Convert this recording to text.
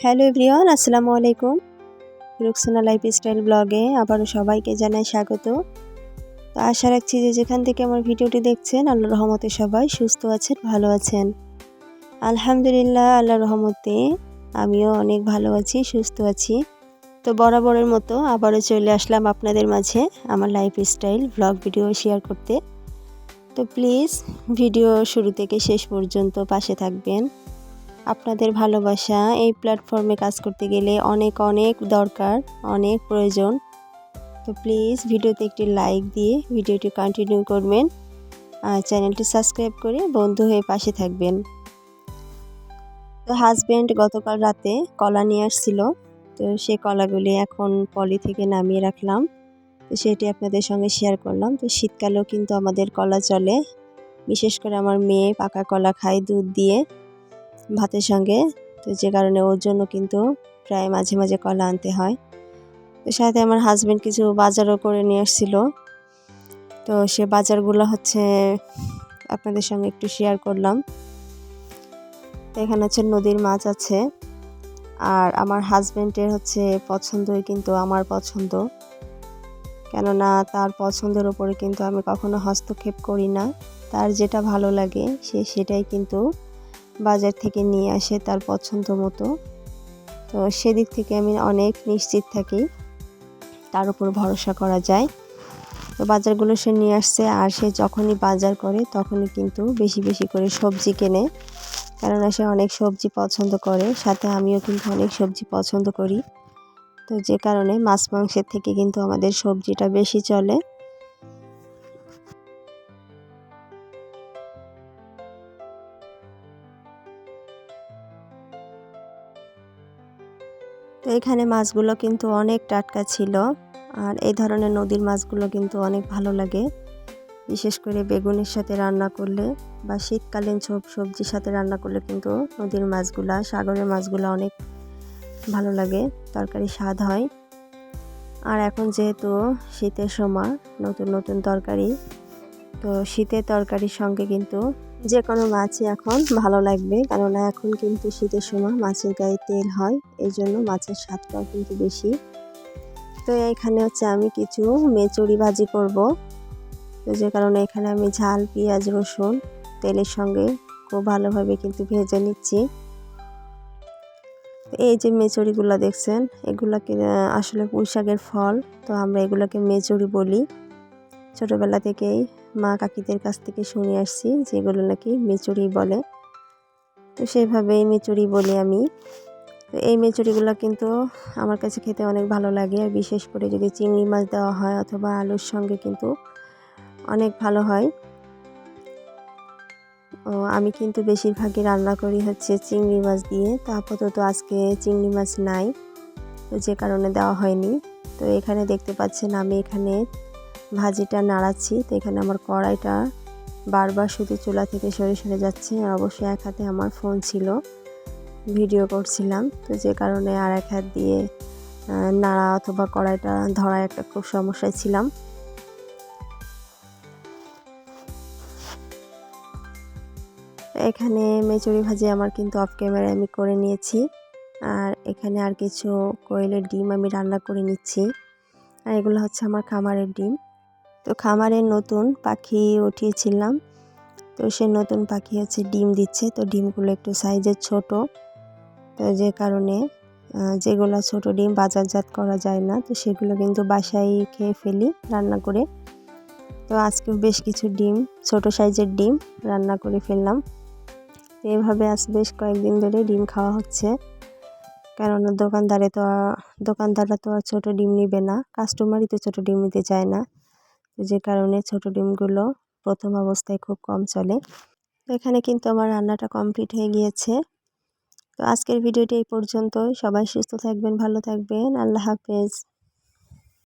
Hello everyone, আসসালামু আলাইকুম। Rukhsana lifestyle ব্লগে আবারও সবাইকে জানাই স্বাগত। তো আশা রাখছি যে যেখান থেকে আমার ভিডিওটি দেখছেন আল্লাহর রহমতে সবাই সুস্থ আছেন, ভালো আছেন। আলহামদুলিল্লাহ, আল্লাহর রহমতে আমিও অনেক ভালো আছি, সুস্থ আছি। তো বরাবরের মতো আবারও চলে আসলাম আপনাদের মাঝে আমার লাইফস্টাইল ব্লগ ভিডিও শেয়ার করতে। তো প্লিজ ভিডিও শুরু থেকে শেষ পর্যন্ত পাশে থাকবেন। আপনাদের ভালোবাসা এই প্ল্যাটফর্মে কাজ করতে গেলে অনেক দরকার, অনেক প্রয়োজন। তো প্লিজ ভিডিওতে একটি লাইক দিয়ে ভিডিওটি কন্টিনিউ করবেন আর চ্যানেলটি সাবস্ক্রাইব করে বন্ধু হয়ে পাশে থাকবেন। তো হাজব্যান্ড গতকাল রাতে কলা নিয়ে আসছিল, তো সেই কলাগুলি এখন পলি থেকে নামিয়ে রাখলাম। তো সেটি আপনাদের সঙ্গে শেয়ার করলাম। তো শীতকালেও কিন্তু আমাদের কলা চলে, বিশেষ করে আমার মেয়ে পাকা কলা খায় দুধ দিয়ে ভাতের সঙ্গে। তো যে কারণে ওর জন্য কিন্তু প্রায় মাঝে মাঝে কলা আনতে হয়। তো সাথে আমার হাজব্যান্ড কিছু বাজারও করে নিয়ে আসছিল। তো সে বাজারগুলো হচ্ছে আপনাদের সঙ্গে একটু শেয়ার করলাম। তো এখানে হচ্ছে নদীর মাছ আছে, আর আমার হাজব্যান্ডের হচ্ছে পছন্দই কিন্তু আমার পছন্দ, কেননা তার পছন্দের ওপরে কিন্তু আমি কখনো হস্তক্ষেপ করি না। তার যেটা ভালো লাগে সে সেটাই কিন্তু বাজার থেকে নিয়ে আসে তার পছন্দ মতো। তো সেদিক থেকে আমি অনেক নিশ্চিত থাকি, তার উপর ভরসা করা যায়। তো বাজারগুলো সে নিয়ে আসছে, আর সে যখনই বাজার করে তখনই কিন্তু বেশি বেশি করে সবজি কেনে, কেননা সে অনেক সবজি পছন্দ করে। সাথে আমিও কিন্তু অনেক সবজি পছন্দ করি। তো যে কারণে মাছ মাংসের থেকে কিন্তু আমাদের সবজিটা বেশি চলে। তো এখানে মাছগুলো কিন্তু অনেক টাটকা ছিল, আর এই ধরনের নদীর মাছগুলো কিন্তু অনেক ভালো লাগে, বিশেষ করে বেগুনের সাথে রান্না করলে বা শীতকালীন সবজির সাথে রান্না করলে কিন্তু নদীর মাছগুলা, সাগরের মাছগুলো অনেক ভালো লাগে, তরকারি স্বাদ হয়। আর এখন যেহেতু শীতের সময়, নতুন নতুন তরকারি, তো শীতের তরকারির সঙ্গে কিন্তু যে কোনো মাছই এখন ভালো লাগবে, কেননা এখন কিন্তু শীতের সময় মাছের গায়ে তেল হয়, এই জন্য মাছের স্বাদটাও কিন্তু বেশি। তো এখানে হচ্ছে আমি কিছু মেচুরি ভাজি করব। তো যে কারণে এখানে আমি ঝাল, পেঁয়াজ, রসুন তেলের সঙ্গে খুব ভালোভাবে কিন্তু ভেজে নিচ্ছি। এই যে মেচুরিগুলো দেখছেন, এগুলাকে আসলে পুঁই শাকের ফল, তো আমরা এগুলোকে মেচুরি বলি। ছোটোবেলা থেকেই মা কাকিদের কাছ থেকে শুনে আসছি যেগুলো নাকি মেচুরি বলে, তো সেইভাবেই মেচুরি বলি আমি। তো এই মেচুরিগুলো কিন্তু আমার কাছে খেতে অনেক ভালো লাগে, আর বিশেষ করে যদি চিংড়ি মাছ দেওয়া হয় অথবা আলুর সঙ্গে কিন্তু অনেক ভালো হয়। আমি কিন্তু বেশিরভাগই রান্না করি হচ্ছে চিংড়ি মাছ দিয়ে। তো আপাতত আজকে চিংড়ি মাছ নাই, তো যে কারণে দেওয়া হয়নি। তো এখানে দেখতে পাচ্ছেন আমি এখানে ভাজিটা নাড়াচ্ছি। তো এখানে আমার কড়াইটা বারবার শুধু চুলা থেকে সরে সরে যাচ্ছে, আর অবশ্যই এক হাতে আমার ফোন ছিল, ভিডিও করছিলাম। তো যে কারণে আর এক হাত দিয়ে নাড়া অথবা কড়াইটা ধরা একটা খুব সমস্যায় ছিলাম। এখানে মেচুরি ভাজি আমার কিন্তু অফ ক্যামেরায় আমি করে নিয়েছি, আর এখানে আর কিছু কোয়েলের ডিম আমি রান্না করে নিচ্ছি। আর এগুলো হচ্ছে আমার খামারের ডিম। তো খামারের নতুন পাখি উঠিয়েছিলাম, তো সে নতুন পাখি হচ্ছে ডিম দিচ্ছে। তো ডিমগুলো একটু সাইজের ছোট, তো যে কারণে যেগুলো ছোট ডিম বাজারজাত করা যায় না, তো সেগুলো কিন্তু বাসায় খেয়ে ফেলি রান্না করে। তো আজকেও বেশ কিছু ডিম, ছোট সাইজের ডিম রান্না করে ফেললাম। এভাবে আজ বেশ কয়েকদিন ধরে ডিম খাওয়া হচ্ছে, কেননা দোকানদাররা তো আর ছোটো ডিম নিবে না, কাস্টমারই তো ছোটো ডিম নিতে চায় না। যে কারণে ছোট ডিমগুলো প্রথম অবস্থায় খুব কম চলে। তো এখানে কিন্তু আমার রান্নাটা কমপ্লিট হয়ে গিয়েছে। তো আজকের ভিডিওটি এই পর্যন্তই। সবাই সুস্থ থাকবেন, ভালো থাকবেন। আল্লাহ হাফেজ।